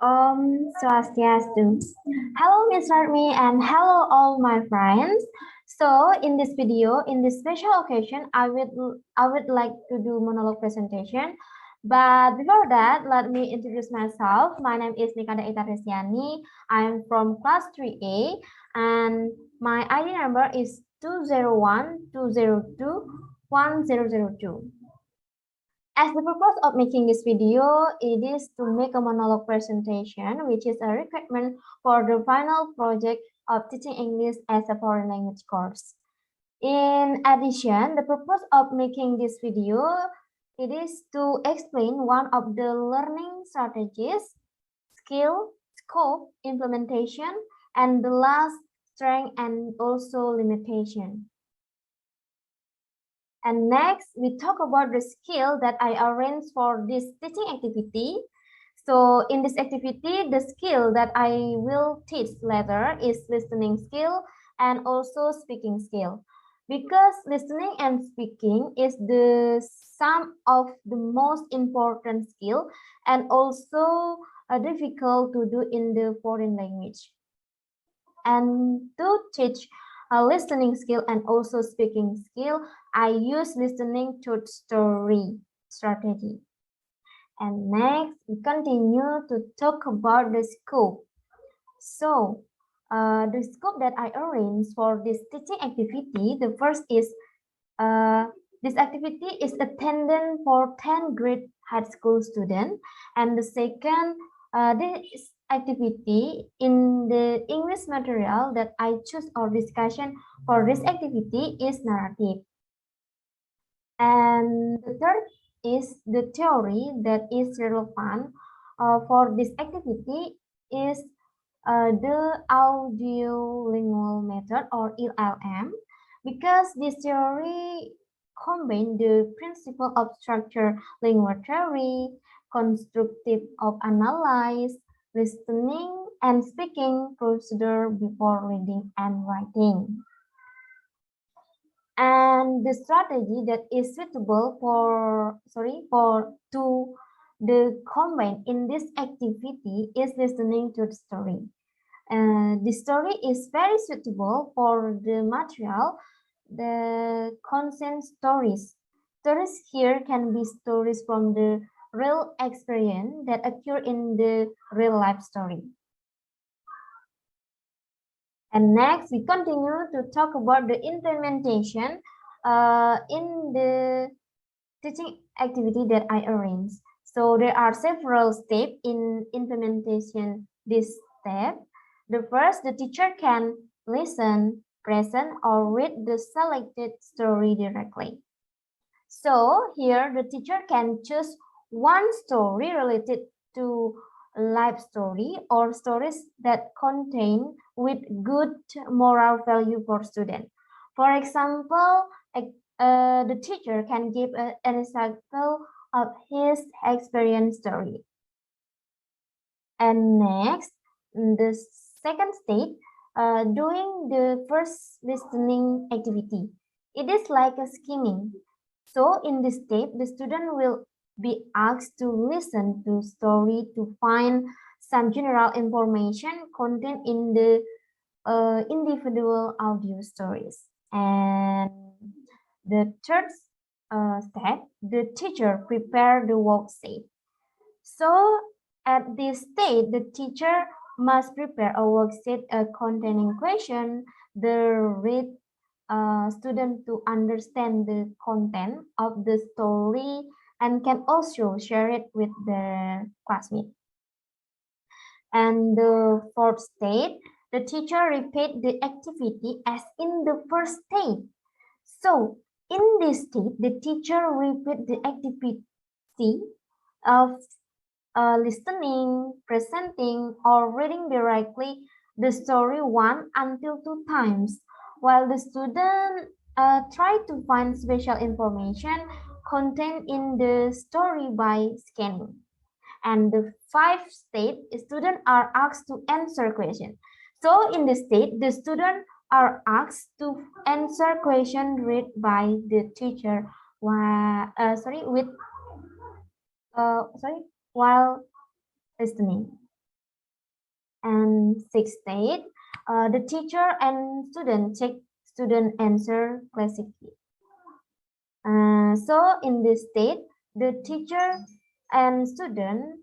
Swastiastu. Hello, Miss Ratmi, and hello, all my friends. So, in this video, in this special occasion, I would like to do monologue presentation. But before that, let me introduce myself. My name is Kadek Ita Tristiani. I am from class 3A, and my ID number is 201-202-1002. As the purpose of making this video, it is to make a monologue presentation, which is a requirement for the final project of teaching English as a foreign language course. In addition, the purpose of making this video, it is to explain one of the learning strategies, skill, scope, implementation, and the last strength and also limitation. And next, we talk about the skill that I arranged for this teaching activity. So in this activity, the skill that I will teach later is listening skill and also speaking skill. Because listening and speaking is the sum of the most important skill and also difficult to do in the foreign language. And to teach a listening skill and also speaking skill, I use listening to story strategy. And next, we continue to talk about the scope. So, the scope that I arranged for this teaching activity, the first is this activity is attended for 10th grade high school student, and the second, this activity in the English material that I choose or discussion for this activity is narrative. And the third is the theory that is relevant for this activity is the audiolingual method or ELM, because this theory combines the principle of structure lingual theory, constructive of analyze, listening and speaking procedure before reading and writing. And the strategy that is suitable for to the combine in this activity is listening to the story. The story is very suitable for the material, the consent stories. Stories here can be stories from the real experience that occur in the real life story. And next, we continue to talk about the implementation in the teaching activity that I arranged. So there are several steps in implementation this step. The first, the teacher can listen, present, or read the selected story directly. So here the teacher can choose one story related to life story or stories that contain with good moral value for students. For example, the teacher can give an example of his experience story. And next, the second stage, doing the first listening activity. It is like a skimming. So in this step, the student will be asked to listen to story to find some general information contained in the individual audio stories. And the third step, the teacher prepare the worksheet. So at this stage, the teacher must prepare a worksheet containing question, the read student to understand the content of the story and can also share it with their classmate. And the fourth stage, the teacher repeat the activity as in the first stage. So in this stage, the teacher repeat the activity of listening, presenting, or reading directly the story 1 until 2 times, while the student try to find special information contained in the story by scanning. And the 5th state, students are asked to answer questions. So in this state, the students are asked to answer question read by the teacher while while listening. And sixth state, the teacher and student check student answer classically. So in this state, the teacher and student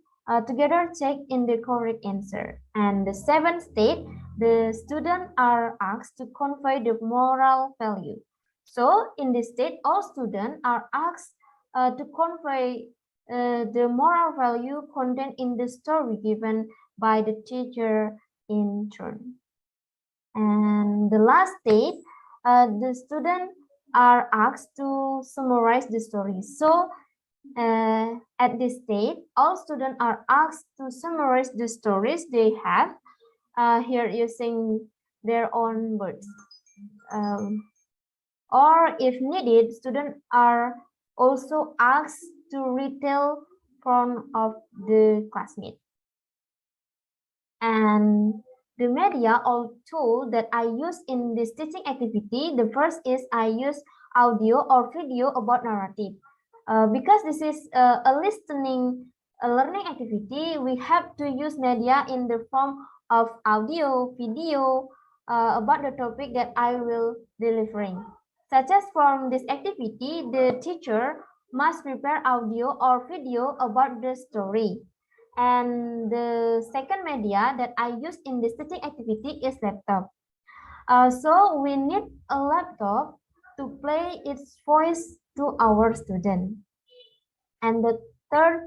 together check in the correct answer. And the seventh state, the students are asked to convey the moral value. So in this state, all students are asked to convey the moral value content in the story given by the teacher in turn. And the last state, the students are asked to summarize the story. So at this stage, all students are asked to summarize the stories they have here using their own words. Or if needed, students are also asked to retell from of the classmate. And the media or tool that I use in this teaching activity, the first is I use audio or video about narrative. Because this is a learning activity, we have to use media in the form of audio, video about the topic that I will delivering. Such as from this activity, the teacher must prepare audio or video about the story. And the second media that I use in this teaching activity is laptop. So we need a laptop to play its voice to our student. And the third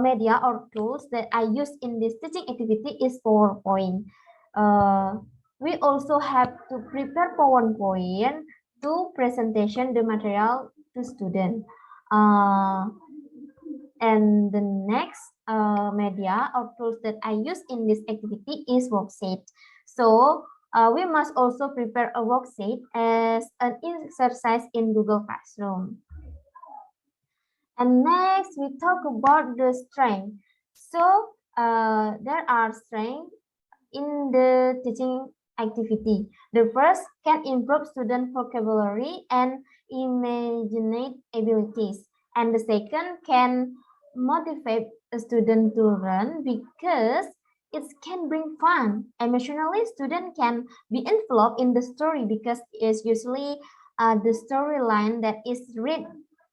media or tools that I use in this teaching activity is PowerPoint. We also have to prepare PowerPoint to presentation the material to student. And the next media or tools that I use in this activity is worksheet. So we must also prepare a worksheet as an exercise in Google Classroom. And next we talk about the strength. So there are strengths in the teaching activity. The first can improve student vocabulary and imaginative abilities. And the second can motivate a student to learn because it can bring fun. Emotionally, student can be enveloped in the story because it's usually the storyline that is read,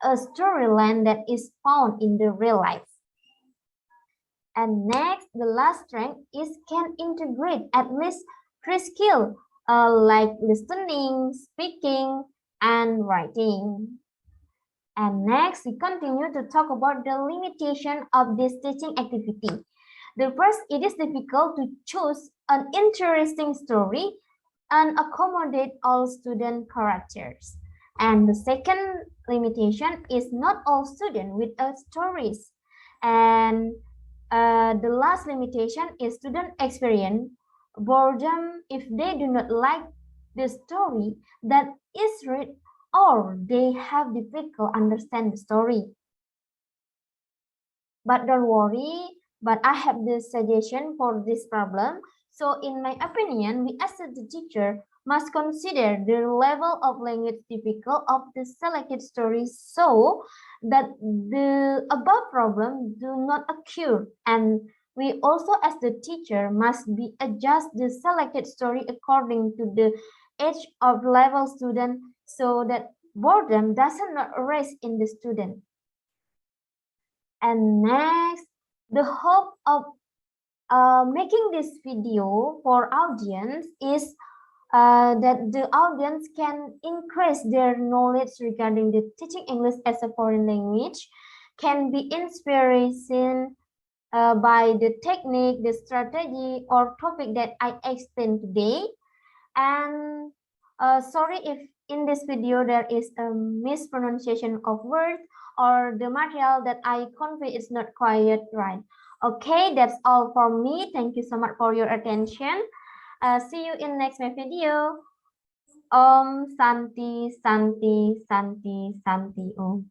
a storyline that is found in the real life. And next, the last strength is can integrate at least 3 skills like listening, speaking, and writing. And next, we continue to talk about the limitation of this teaching activity. The first, it is difficult to choose an interesting story and accommodate all student characters. And the second limitation is not all students with stories. And the last limitation is student experience boredom if they do not like the story that is read or they have difficult understand the story. But don't worry, but I have the suggestion for this problem. So in my opinion, we as the teacher must consider the level of language difficult of the selected stories so that the above problem do not occur. And we also as the teacher must be adjust the selected story according to the age of level student so that boredom doesn't not arise in the student. And next, the hope of making this video for audience is that the audience can increase their knowledge regarding the teaching English as a foreign language, can be inspiration by the technique, the strategy, or topic that I explained today. And sorry if in this video there is a mispronunciation of words or the material that I convey is not quite right. Okay, that's all from me. Thank you so much for your attention. See you in next my video. Om Santi Santi Santi Santi Om.